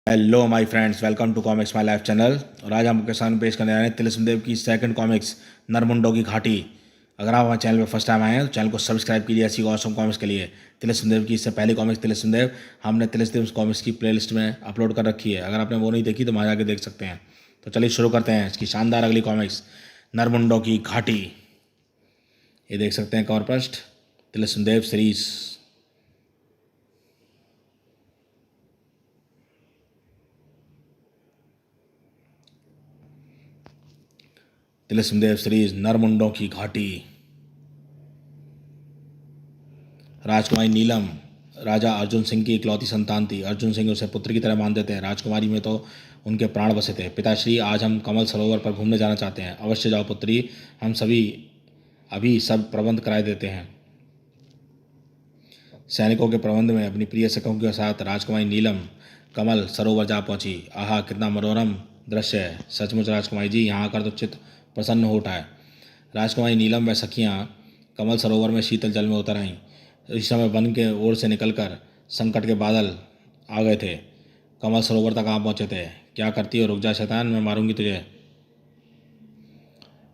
Hello my friends, welcome to comics my life channel. और आज हम आपके सामने पेश करने जा रहे हैं तिलस्म देव की सेकंड कॉमिक्स नरमुंडों की घाटी। अगर आप हमारे चैनल पर फर्स्ट टाइम आए हैं तो चैनल को सब्सक्राइब कीजिए ऐसी ऑसम कॉमिक्स के लिए। तिलस्म देव की इससे पहली कॉमिक्स तिलस्म देव हमने तिलस्म देव कॉमिक्स की प्लेलिस्ट में अपलोड कर रखी है। अगर आपने वो नहीं देखी तो वहाँ जाके देख सकते हैं। तो चलिए शुरू करते हैं इसकी शानदार अगली कॉमिक्स नरमुंडों की घाटी। ये देख सकते हैं कवर पृष्ठ तिलस्म देव सीरीज। तिलस्म देव सीरीज नरमुंडों की घाटी। राजकुमारी नीलम राजा अर्जुन सिंह की इकलौती संतान थी। अर्जुन सिंह उसे पुत्र की तरह मानते थे। राजकुमारी में तो उनके प्राण बसे थे। पिताश्री, आज हम कमल सरोवर पर घूमने जाना चाहते हैं। अवश्य जाओ पुत्री, हम सभी अभी सब प्रबंध कराए देते हैं। सैनिकों के प्रबंध में अपनी प्रिय सखों के साथ राजकुमारी नीलम कमल सरोवर जा पहुंची। आहा, कितना मनोरम दृश्य है। सचमुच राजकुमारी जी, यहाँ आकर तो चित्त प्रसन्न हो उठा है। राजकुमारी नीलम व सखियाँ कमल सरोवर में शीतल जल में उतर आईं। इस समय वन के ओर से निकलकर संकट के बादल आ गए थे। कमल सरोवर तक आ पहुँचे थे। क्या करती हो? रुक जा शैतान, मैं मारूंगी तुझे।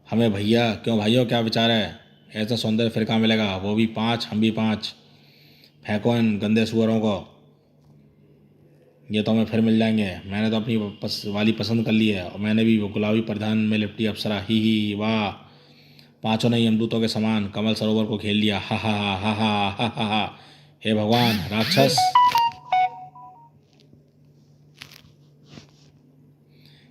हमें भैया, क्यों भाइयों, क्या विचार है? ऐसा सौंदर्य फिर कहाँ मिलेगा? वो भी 5, हम भी 5। फेंको इन गंदे सुअरों को। ये तो हमें फिर मिल जाएंगे। मैंने तो अपनी वाली पसंद कर ली है और मैंने भी वो गुलाबी परिधान में लिपटी अप्सरा। ही वाह। पांचों ने यमदूतों के समान कमल सरोवर को खेल लिया। हा हा हा हा हा हा हा हा। हे भगवान, राक्षस,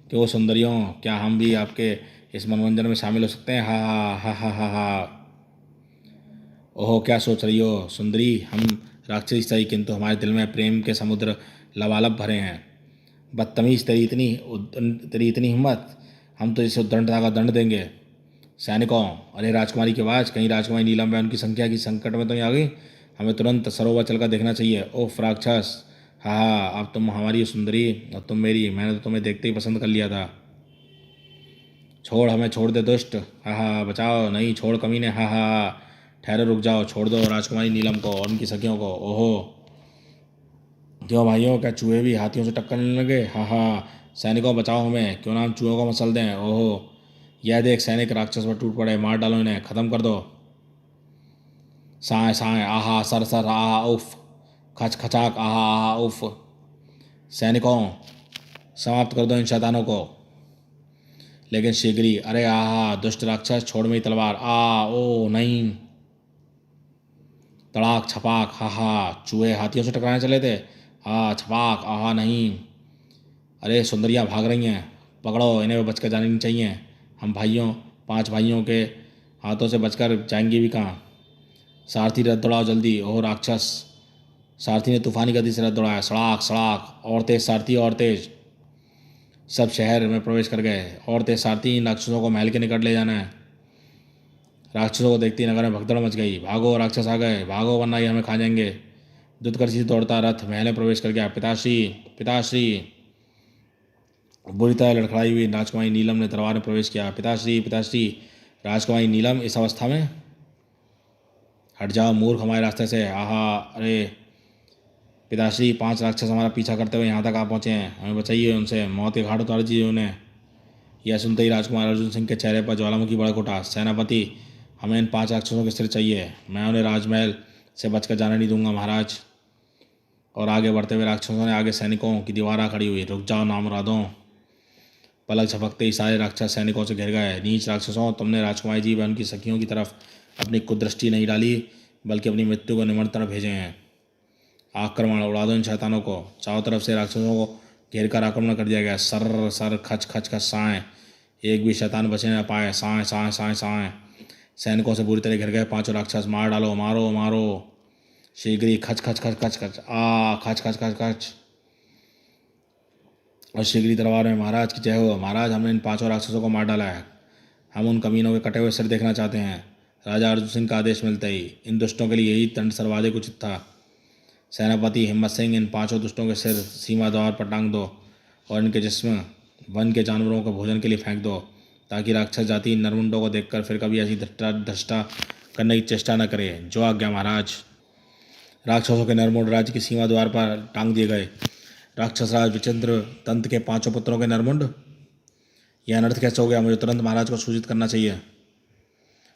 क्यों सुंदरियों, क्या हम भी आपके इस मनोरंजन में शामिल हो सकते हैं? हा हा हा हा हा। ओहो, क्या सोच रही हो सुंदरी? हम राक्षसी सही, किंतु हमारे दिल में प्रेम के समुद्र लबालब भरे हैं। बदतमीज, तेरी इतनी हिम्मत! हम तो इस उद्दंडता का दंड देंगे। सैनिकों, अरे राजकुमारी की आवाज़! कहीं राजकुमारी नीलम व उनकी संख्या की संकट में तो नहीं आ गई? हमें तुरंत सरोवर चलकर देखना चाहिए। ओह राक्षस, हाँ हाँ, अब तुम हमारी सुंदरी और तुम मेरी। मैंने तो तुम्हें देखते ही पसंद कर लिया था। छोड़, हमें छोड़ दे दुष्ट। हाँ हाँ, बचाओ। नहीं छोड़ कमीने। हाँ हाँ, ठहरो, रुक जाओ, छोड़ दो राजकुमारी नीलम को और उनकी सखियों को। ओहो, क्यों भाइयों, क्या चूहे भी हाथियों से टक्कर लेने लगे? हाँ हाँ, सैनिकों बचाओ हमें, क्यों ना हम चूहों को मसल दें। ओहो, यह देख सैनिक राक्षस पर टूट पड़े। मार डालो इन्हें, खत्म कर दो। साए साए, आहा, सर सर, आहा उफ, खच खचाक, आहा आहा उफ। सैनिकों, समाप्त कर दो इन शैतानों को, लेकिन शीघ्र ही। अरे आहा, दुष्ट राक्षस, छोड़ मेरी तलवार। ओ नहीं। तड़ाक छपाक, हा हा, चूहे हाथियों से टकराने चले थे। छपाक, आहा नहीं। अरे सुंदरियाँ भाग रही हैं, पकड़ो इन्हें, बच कर जानी नहीं चाहिए। हम भाइयों, 5 भाइयों के हाथों से बचकर जाएंगे भी कहाँ? सारथी, रथ दौड़ाओ जल्दी। ओह राक्षस! सारथी ने तूफानी गति से रथ दौड़ाया। सड़ाक सड़ाक, और तेज सारथी, और तेज। सब शहर में प्रवेश कर गए। और तेज सारथी, इन राक्षसों को महल के निकट ले जाना है। राक्षसों को देखती नगर में भगदड़ मच गई। भागो, राक्षस आ गए, भागो वरना ये हमें खा जाएंगे। द्रुतगति दौड़ता रथ महल में प्रवेश कर गया। पिताश्री, पिताश्री! बुरी तरह लड़खड़ाई हुई राजकुमारी नीलम ने दरबार में प्रवेश किया। पिताश्री, पिताश्री! राजकुमारी नीलम इस अवस्था में? हट जाओ मूर्ख हमारे रास्ते से। आहा, अरे पिताश्री, 5 राक्षस हमारा पीछा करते हुए यहाँ तक आ पहुँचे हैं। हमें बचाइए उनसे, मौत के घाट उतार दीजिए उन्हें। यह सुनते ही राजकुमार अर्जुन सिंह के चेहरे पर ज्वालामुखी भड़क उठा। सेनापति, हमें इन 5 राक्षसों के सिर चाहिए। मैं उन्हें राजमहल से बचकर जाने नहीं दूंगा महाराज। और आगे बढ़ते हुए राक्षसों ने आगे सैनिकों की दीवार खड़ी हुई। रुक जाओ नामुरादों! पलक झपकते ही सारे राक्षस सैनिकों से घिर गए। नीच राक्षसों, तुमने राजकुमारी जी व उनकी सखियों की तरफ अपनी कुदृष्टि नहीं डाली, बल्कि अपनी मृत्यु को निमंत्रण भेजे हैं। आक्रमण, उड़ा दो इन शैतानों को। चारों तरफ से राक्षसों को घेर कर आक्रमण कर दिया गया। सर सर, खच खच खच, साए! एक भी शैतान बचे न पाए। साए साए साए साए! सैनिकों से बुरी तरह घिर गए 5 राक्षस। मार डालो, मारो मारो शीघ्र ही। खच खच खच खच खच, खच खच खच खच। और शीघ्र दरबार में महाराज की जय हो। महाराज, हमने इन 5 राक्षसों को मार डाला है। हम उन कमीनों के कटे हुए सिर देखना चाहते हैं। राजा अर्जुन सिंह का आदेश मिलते ही इन दुष्टों के लिए यही दंड सर्वाधिक उचित था। सेनापति हिम्मत सिंह, इन 5 दुष्टों के सिर सीमा द्वार पर टांग दो और इनके जिस्म वन के जानवरों को भोजन के लिए फेंक दो, ताकि राक्षस जाति इन नरमुंडों को देखकर फिर कभी ऐसी धष्टा करने की चेष्टा न करे। जो आज्ञा महाराज। राक्षसों के नरमुंड राज्य की सीमा द्वार पर टांग दिए गए। राक्षसराज विचित्र दंत के 5 पुत्रों के नरमुंड, यह अनर्थ कैसे हो गया? मुझे तुरंत महाराज को सूचित करना चाहिए।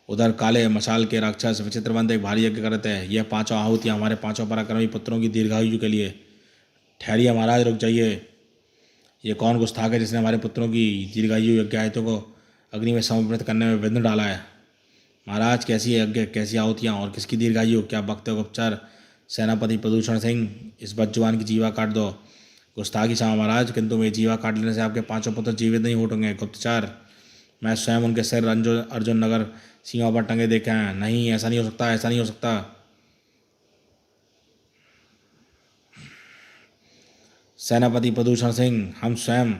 उधर काले मशाल के राक्षस विचित्रवंत एक भारी यज्ञ करते हैं। यह 5 आहुतियाँ हमारे 5 पराक्रमी पुत्रों की दीर्घायु के लिए। ठहरिए महाराज, रुक जाइए। ये कौन गुस्ताख है जिसने हमारे पुत्रों की दीर्घायु यज्ञायतों को अग्नि में समर्पित करने में विघ्न डाला है? महाराज, कैसी यज्ञ, कैसी आहुतियाँ और किसकी दीर्घायु? क्या बकते हो गुप्तचर? सेनापति प्रदूषण सिंह, इस बदजुबान की जीवा काट दो। गुस्ताखी क्षमा महाराज, किंतु मेरी जीवा काट लेने से आपके 5 पुत्र जीवित नहीं उठेंगे। गुप्तचर, मैं स्वयं उनके सिर अर्जुन नगर सीमा पर टंगे देखे हैं। नहीं, ऐसा नहीं हो सकता, ऐसा नहीं हो सकता। सेनापति प्रदूषण सिंह, हम स्वयं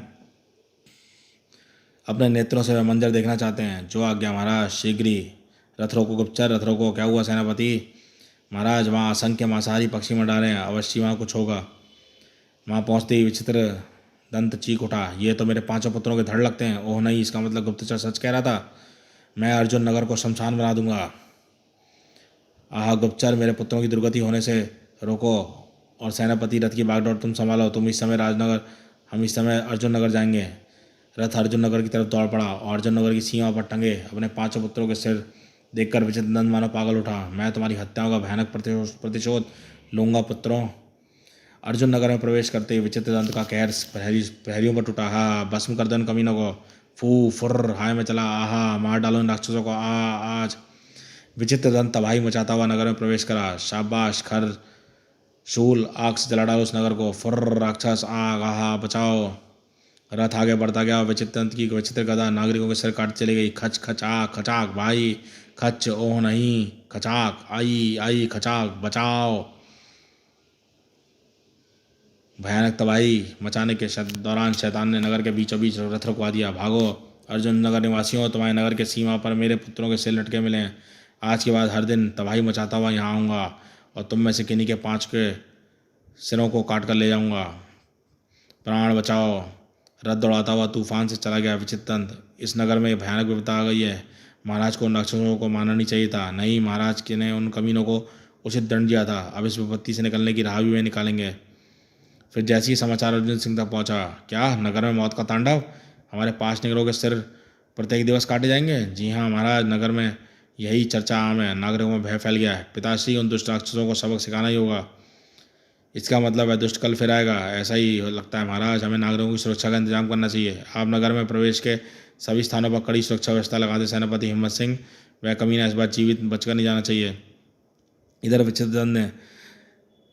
अपने नेत्रों से वह मंजर देखना चाहते हैं। जो आज्ञा महाराज, शीघ्र ही। रथ रोको गुप्तचर, रथ रोको। क्या हुआ सेनापति? महाराज, वहाँ असंख्य मांसाहारी पक्षी मर डाले हैं, अवश्य वहाँ कुछ होगा। वहाँ पहुँचते ही विचित्र दंत चीख उठा, ये तो मेरे 5 पुत्रों के धड़ लगते हैं। ओह नहीं, इसका मतलब गुप्तचर सच कह रहा था। मैं अर्जुन नगर को शमशान बना दूंगा। आह गुप्तचर, मेरे पुत्रों की दुर्गति होने से रोको। और सेनापति, रथ की बागडोर तुम संभालो। तुम इस समय राजनगर, हम इस समय अर्जुन नगर जाएंगे। रथ अर्जुन नगर की तरफ दौड़ पड़ा और अर्जुन नगर की सीमा पर टंगे अपने 5 पुत्रों के सिर देखकर विचित्र दंत मानो पागल उठा। मैं तुम्हारी हत्याओं का भयानक प्रतिशोध लूंगा पुत्रों। अर्जुन नगर में प्रवेश करते ही विचित्र दंत का कहर प्रहरियों पर टूटा। हा, भस्म कर दो इन कमीनों को। फू फुर, हाय में चला। आहा, मार डालो इन राक्षसों को। आज विचित्र दंत तबाही मचाता हुआ नगर में प्रवेश करा। शाबाश, खर शूल, आग से जला डालो उस नगर को। फुर्र राक्षस, आग, आहा, बचाओ। रथ आगे बढ़ता गया। विचित्र दंत की विचित्र गदा नागरिकों के सिर काट चली गई। खच खचाक खचाक, भाई खच, ओह नहीं, खचाक, आई आई खचाक, बचाओ। भयानक तबाही मचाने के दौरान शैतान ने नगर के बीचों बीच रथ रुकवा दिया। भागो अर्जुन नगर निवासियों, तुम्हारे नगर के सीमा पर मेरे पुत्रों के सिर लटके मिले हैं। आज के बाद हर दिन तबाही मचाता हुआ यहाँ आऊँगा और तुम में से किन्हीं के 5 के सिरों को काट कर ले जाऊँगा। प्राण बचाओ। रथ दौड़ाता हुआ तूफान से चला गया विचित्र दंत। इस नगर में भयानक विपदा आ गई है। महाराज को उन राक्षसों को मारना नहीं चाहिए था। नहीं, महाराज के ने उन कमीनों को उचित दंड दिया था। अब इस विपत्ति से निकलने की राह भी वे निकालेंगे। फिर जैसे ही समाचार अर्जुन सिंह तक पहुंचा, क्या नगर में मौत का तांडव? हमारे 5 निगरों के सिर प्रत्येक दिवस काटे जाएंगे? जी हाँ महाराज, नगर में यही चर्चा आम है। नागरिकों में भय फैल गया है। पिताश्री, उन दुष्ट राक्षसों को सबक सिखाना ही होगा। इसका मतलब है दुष्ट कल फिर आएगा, ऐसा ही लगता है महाराज। हमें नागरिकों की सुरक्षा का इंतजाम करना चाहिए। आप नगर में प्रवेश के सभी स्थानों पर कड़ी सुरक्षा व्यवस्था लगा दे सेनापति हिम्मत सिंह। वह कमीना इस बार जीवित बचकर नहीं जाना चाहिए। इधर विचित्रदंत ने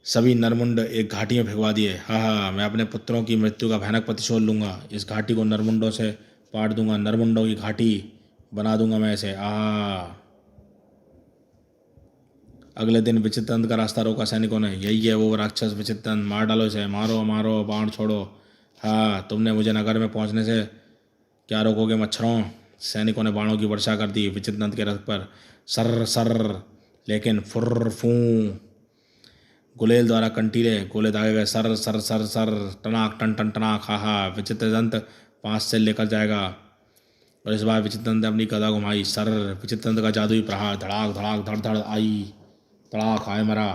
सभी नरमुंड एक घाटी में भिगवा दिए। हाँ, मैं अपने पुत्रों की मृत्यु का भयानक प्रतिशोध लूंगा। इस घाटी को नरमुंडों से पाट दूंगा। नरमुंडों की घाटी बना दूंगा मैं इसे। अगले दिन विचित्रदंत का रास्ता रोका सैनिकों ने। यही है वो राक्षस विचित्रदंत, मार डालो इसे, मारो मारो, बाण छोड़ो। हाँ, तुमने मुझे नगर में पहुंचने से क्या रोकोगे मच्छरों? सैनिकों ने बाणों की वर्षा कर दी विचित्रदंत के रथ पर। सर सर, लेकिन फुर्र फू, गुलेल द्वारा कंटीले गोले दागे गए। सर सर सर सर, टनाक टन टन टनाक। हा, विचित्रदंत 5 से लेकर जाएगा। और इस बार विचित्रदंत ने अपनी गदा घुमाई। सर, विचित्रदंत का जादुई प्रहार, धड़ाक धड़ाक धड़ धड़, आई तड़ाक, आए मरा।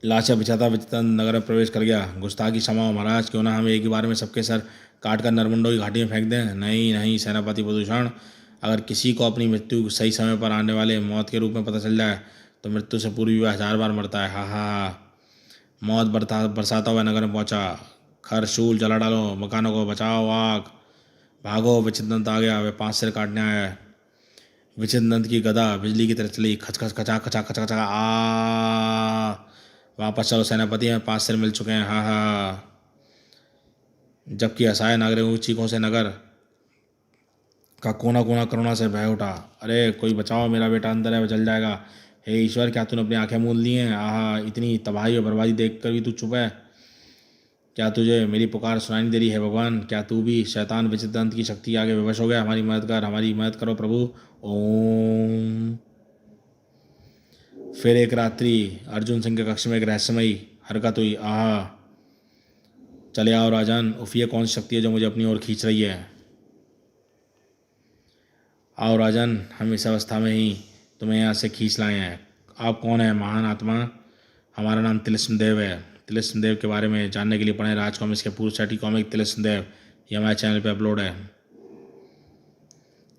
लाशें बिछाता विचित्रदंत नगर में प्रवेश कर गया। गुस्ताखी क्षमा हो महाराज, क्यों ना हम एक ही बार में सबके सर काट कर नरमुंडों की घाटी में फेंक दें? नहीं नहीं सेनापति प्रदूषण, अगर किसी को अपनी मृत्यु सही समय पर आने वाले मौत के रूप में पता चल जाए तो मृत्यु से पूर्व भी वह 1000 बार मरता है। हा। मौत बरसाता हुआ नगर में पहुंचा। खर शूल जला डालो, मकानों को बचाओ, आग। भागो, विचित्रदंत आ गया, वे 5 सिर काटने आया है। विचित्रदंत की गदा बिजली की तरह चली। खच खच खचा खचा खचा खचा, वापस चलो सेनापति, में 5 सिर मिल चुके हैं। हा। जबकि असहाय नागरिकों की चीखों से नगर का कोना कोना करुणा से बह उठा। अरे कोई बचाओ, मेरा बेटा अंदर है, वह जल जाएगा। हे ईश्वर, क्या तूने अपनी आंखें मूंद ली हैं? आहा, इतनी तबाही और बर्बादी देख कर भी तू चुप है? क्या तुझे मेरी पुकार सुनाई नहीं दे रही है भगवान? क्या तू भी शैतान विचित्रदंत की शक्ति आगे विवश हो गया? हमारी मदद कर, हमारी मदद करो प्रभु। ओम। फिर एक रात्रि अर्जुन सिंह के कक्ष में एक रहस्यमयी हरकत हुई। आहा, चले आओ राजन। उफ, ये कौन सी शक्ति है जो मुझे अपनी ओर खींच रही है? आओ राजन, हम इस अवस्था में ही तुम्हें यहाँ से खींच लाए हैं। आप कौन है महान आत्मा? हमारा नाम तिलिस्म देव है। तिलिस्म देव के बारे में जानने के लिए पढ़ें राज कॉमिक्स के पूर्व सेटी कॉमिक तिलिस्म देव, ये हमारे चैनल पे अपलोड है।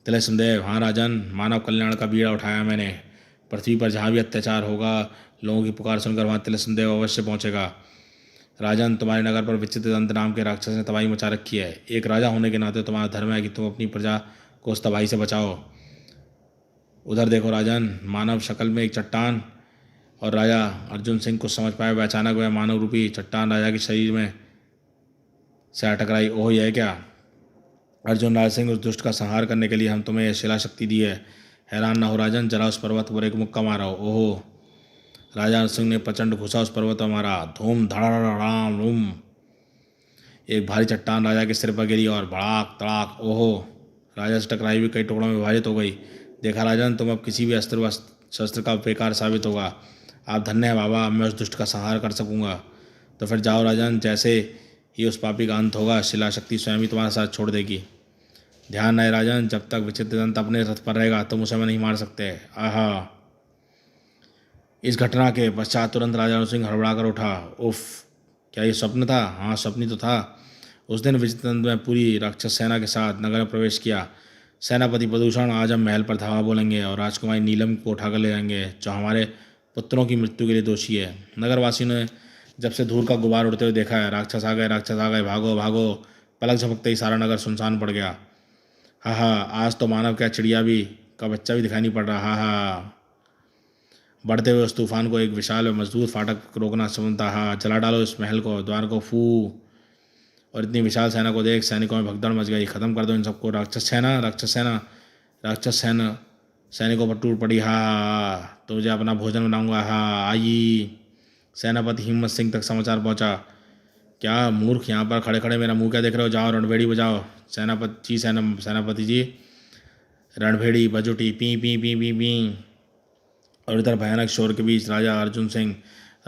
तिलिस्म देव, हाँ राजन, मानव कल्याण का बीड़ा उठाया मैंने। पृथ्वी पर जहाँ भी अत्याचार होगा, लोगों की पुकार सुनकर वहाँ तिलिस्म देव अवश्य पहुँचेगा। राजन, तुम्हारे नगर पर विचित्र दंत नाम के राक्षस ने तबाही मचा रखी है। एक राजा होने के नाते तुम्हारा धर्म है कि तुम अपनी प्रजा को उस तबाही से बचाओ। उधर देखो राजन, मानव शक्ल में एक चट्टान। और राजा अर्जुन सिंह कुछ समझ पाए, वह अचानक वह मानव रूपी चट्टान राजा के शरीर में से आ टकराई। ओह, यह क्या? अर्जुन राज सिंह, उस दुष्ट का संहार करने के लिए हम तुम्हें यह शिला शक्ति दी है। हैरान ना हो राजन, जरा उस पर्वत पर एक मुक्का मारा। ओहो! राजा सिंह ने प्रचंड घुसा उस पर्वत पर मारा। धूम धड़ाम रूम, एक भारी चट्टान राजा के सिर पर गिरी और भड़ाक तड़ाक। ओहो! राजा से टकराई हुई कई टुकड़ों में विभाजित हो गई। देखा राजन, तुम अब किसी भी अस्त्र व शस्त्र का बेकार साबित होगा। आप धन्य है बाबा, अब मैं उस दुष्ट का संहार कर सकूंगा। तो फिर जाओ राजन, जैसे ही उस पापी का अंत होगा, शिला शक्ति स्वयं ही तुम्हारा साथ छोड़ देगी। ध्यान रहे राजन, जब तक विचित्र दंत अपने रथ पर रहेगा तुम उसे नहीं मार सकते। आहा! इस घटना के पश्चात तुरंत राजा सिंह हड़बड़ा कर उठा। उफ, क्या ये स्वप्न था? हाँ, स्वप्न ही तो था। उस दिन विचित्र दंत में पूरी राक्षस सेना के साथ नगर में प्रवेश किया। सेनापति प्रदूषण, आज हम महल पर धावा बोलेंगे और राजकुमारी नीलम को उठाकर ले जाएंगे, जो हमारे पुत्रों की मृत्यु के लिए दोषी है। नगरवासियों ने जब से धूल का गुबार उड़ते हुए देखा है, राक्षस आ गए, राक्षस आ गए, भागो भागो। पलक झपकते ही सारा नगर सुनसान पड़ गया। हाँ हाँ, आज तो मानव क्या चिड़िया भी का बच्चा भी दिखाई नहीं पड़ रहा। हाँ हाँ, बढ़ते हुए उस तूफान को एक विशाल व मजबूत फाटक रोकना संभव था। हाँ, जला डालो इस महल को, द्वार को फू। और इतनी विशाल सेना को देख सैनिकों में भगदड़ मच गई। खत्म कर दो इन सबको। राक्षस सेना, राक्षस सेना, राक्षस सेना सैनिकों पर टूट पड़ी। हाँ, तो मुझे अपना भोजन बनाऊंगा। हाँ, आई। सेनापति हिम्मत सिंह तक समाचार पहुंचा। क्या मूर्ख, यहाँ पर खड़े खड़े मेरा मुंह क्या देख रहे हो? जाओ रणभेड़ी बजाओ। सेनापति जी रणभेड़ी बज उठी, P P P P P. और इधर भयानक शोर के बीच राजा अर्जुन सिंह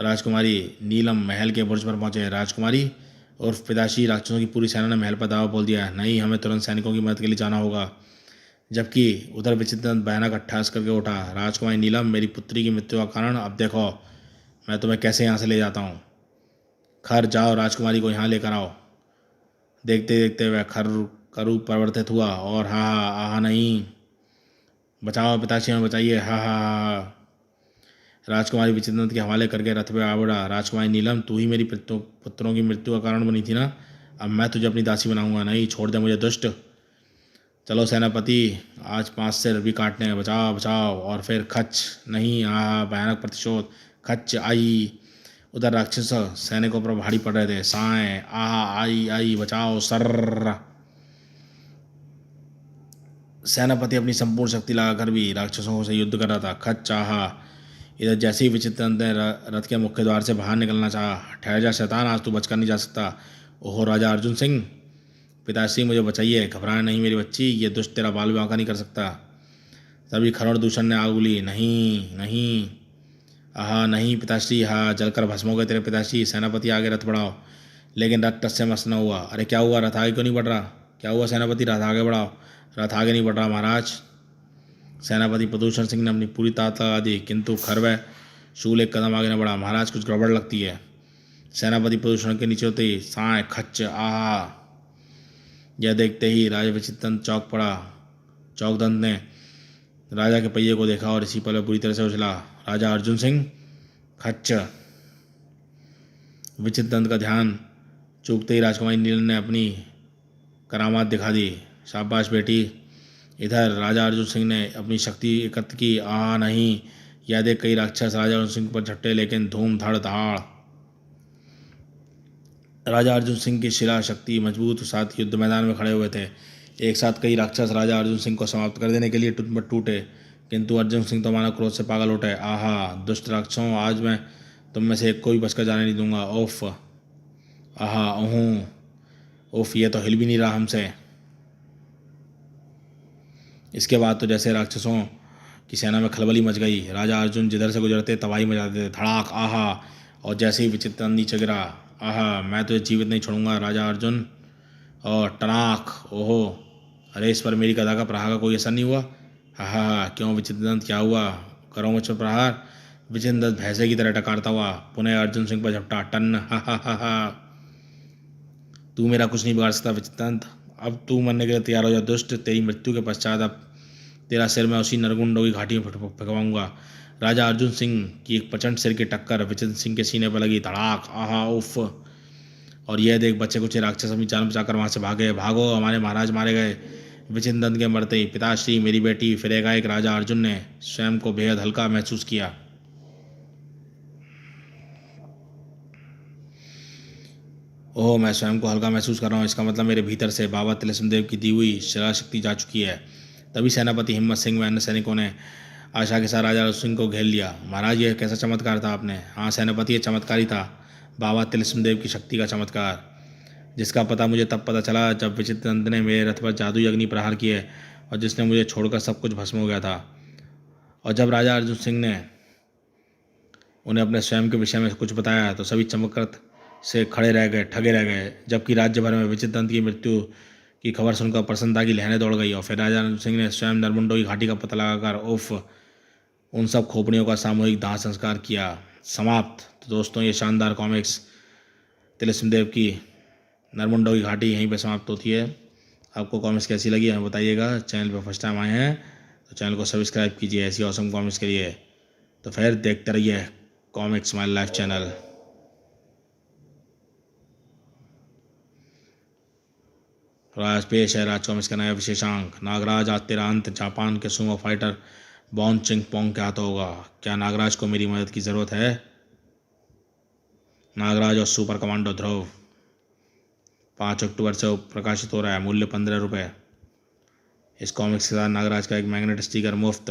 राजकुमारी नीलम महल के बुर्ज पर पहुंचे। राजकुमारी और पिताश्री, राक्षसों की पूरी सेना ने महल पर दावा बोल दिया। नहीं, हमें तुरंत सैनिकों की मदद के लिए जाना होगा। जबकि उधर विचित्र दंत भयानक अट्टहास करके उठा। राजकुमारी नीलम, मेरी पुत्री की मृत्यु का कारण अब देखो मैं तुम्हें कैसे यहाँ से ले जाता हूँ। खर, जाओ राजकुमारी को यहाँ लेकर आओ। देखते देखते वह खर का रूप परिवर्तित हुआ और हा हा आहा नहीं, बचाओ पिताश्री, हमें बचाइए। हा हा हा। राजकुमारी विचित्र दंत के हवाले करके रथ पे आ बढ़ा। राजकुमारी नीलम, तू ही मेरी पुत्रों की मृत्यु का कारण बनी थी ना, अब मैं तुझे अपनी दासी बनाऊंगा। नहीं, छोड़ दे मुझे दुष्ट। चलो सेनापति, आज 5 सिर भी काटने हैं। बचाओ बचाओ। और फिर खच नहीं, आहा, भयानक प्रतिशोध। खच आई। उधर राक्षस सैनिकों पर भारी पड़ रहे थे। साएं, आहा, आई आई, बचाओ सर। सेनापति अपनी संपूर्ण शक्ति लगाकर भी राक्षसों से युद्ध कर रहा था। खच, आहा। इधर जैसे ही विचित्र दंत ने रथ के मुख्य द्वार से बाहर निकलना चाहा। ठहर जा शैतान, आज तू बचकर नहीं जा सकता। ओहो राजा अर्जुन सिंह, पिताश्री मुझे बचाइए। घबराए नहीं मेरी बच्ची, ये दुष्ट तेरा बाल विवाह नहीं कर सकता। तभी खरोड़ दूषण ने आग उगली। नहीं नहीं, आहा नहीं पिताश्री, हाँ, जलकर भस्म हो गए तेरे पिताश्री। सेनापति आगे रथ बढ़ाओ। लेकिन रथ टस से मस न हुआ। अरे क्या हुआ, रथ आगे क्यों नहीं बढ़ रहा? क्या हुआ सेनापति, रथ आगे बढ़ाओ। रथ आगे नहीं बढ़ रहा महाराज। सेनापति प्रदूषण सिंह ने अपनी पूरी ताकत लगा दी, किंतु खरवह शूल एक कदम आगे न बढ़ा। महाराज, कुछ गड़बड़ लगती है। सेनापति प्रदूषण के नीचे होते ही साए खच्च, आहा। यह देखते ही राजा विचित्र चौक पड़ा। चौकदंत ने राजा के पहिए को देखा और इसी पल बुरी तरह से उछला। राजा अर्जुन सिंह, खच्च। विचित्र दंत का ध्यान चूकते ही राजकुमारी नीलम ने अपनी करामात दिखा दी। शाबाश बेटी। इधर राजा अर्जुन सिंह ने अपनी शक्ति एकत्र की। आहा नहीं, यह देख कई राक्षस राजा अर्जुन सिंह पर झट्टे, लेकिन धूम धड़ धाड़। राजा अर्जुन सिंह की शिला शक्ति मजबूत साथ युद्ध मैदान में खड़े हुए थे। एक साथ कई राक्षस राजा अर्जुन सिंह को समाप्त कर देने के लिए टूटे, किंतु अर्जुन सिंह तो मानो क्रोध से पागल उठे। आहा, दुष्ट राक्षसों, आज मैं तुम में से एक को भी बचकर जाने नहीं दूंगा। ओफ, आहा, ओहूँ, ओफ, ये तो हिल भी नहीं रहा हमसे। इसके बाद तो जैसे राक्षसों की सेना में खलबली मच गई। राजा अर्जुन जिधर से गुजरते तबाही मचाते थे। धड़ाक, आहा। और जैसे ही विचित्र नीचे गिरा, आहा, मैं तुझे जीवित नहीं छोड़ूंगा राजा अर्जुन। और टनाक, ओहो, अरे इस पर मेरी गदा का प्रहार का कोई असर नहीं हुआ। हा, क्यों विचित्र दंत, क्या हुआ? करो मुझ पर प्रहार। विजेंद्र दत्त भैंसे की तरह टकारता हुआ पुनः अर्जुन सिंह पर झपटा। टन हा हा हा हा। तू मेरा कुछ नहीं बिगाड़ सकता विचित्रंत, अब तू मरने के लिए तैयार हो जा दुष्ट। तेरी मृत्यु के पश्चात अब तेरा सिर मैं उसी नरगुंडों की घाटी में फंकवाऊंगा। राजा अर्जुन सिंह की एक प्रचंड सिर की टक्कर विचित्र सिंह के सीने पर लगी। धड़ाक, आहा उफ। और यह देख बच्चे कुछ राक्षस अपनी जान बचाकर वहां से भागे। भागो, हमारे महाराज मारे गए। विचित्र दंत के मरते ही पिताश्री, मेरी बेटी, फिर एकाएक राजा अर्जुन ने स्वयं को बेहद हल्का महसूस किया। ओह, मैं स्वयं को हल्का महसूस कर रहा हूँ, इसका मतलब मेरे भीतर से बाबा तिलस्म देव की दी हुई शिला शक्ति जा चुकी है। तभी सेनापति हिम्मत सिंह व अन्य सैनिकों ने आशा के साथ राजा सिंह को घेर लिया। महाराज, यह कैसा चमत्कार था आपने? हाँ सेनापति, यह चमत्कार ही था, बाबा तिलस्म देव की शक्ति का चमत्कार, जिसका पता मुझे तब पता चला जब विचित्र दंत ने मेरे रथ पर जादुई अग्नि प्रहार किए और जिसने मुझे छोड़कर सब कुछ भस्म हो गया था। और जब राजा अर्जुन सिंह ने उन्हें अपने स्वयं के विषय में कुछ बताया तो सभी चमककर से खड़े रह गए, ठगे रह गए, जबकि राज्य भर में विचित्र दंत की मृत्यु की खबर सुनकर प्रसन्नता की लहरें दौड़ गई। और फिर राजा अर्जुन सिंह ने स्वयं नरमुंडों की घाटी का पता लगाकर उफ उन सब खोपड़ियों का सामूहिक दाह संस्कार किया। समाप्त। तो दोस्तों, ये शानदार कॉमिक्स तिलस्म देव की नरमुंडों की घाटी यहीं पे समाप्त होती है। आपको कॉमिक्स कैसी लगी हमें बताइएगा। चैनल पे फर्स्ट टाइम आए हैं तो चैनल को सब्सक्राइब कीजिए ऐसी ऑसम कॉमिक्स के लिए। तो फिर देखते रहिए कॉमिक्स माय लाइफ चैनल। राज पेश है राज कॉमिक्स का नया विशेषांक। नागराज आज तेरा अंत जापान के सुमो फाइटर बॉन चिंग पोंग के हाथों होगा। क्या नागराज को मेरी मदद की ज़रूरत है? नागराज और सुपर कमांडो ध्रुव 5 अक्टूबर से प्रकाशित हो रहा है। मूल्य 15 रुपये। इस कॉमिक्स के साथ नागराज का एक मैग्नेट स्टिकर मुफ्त।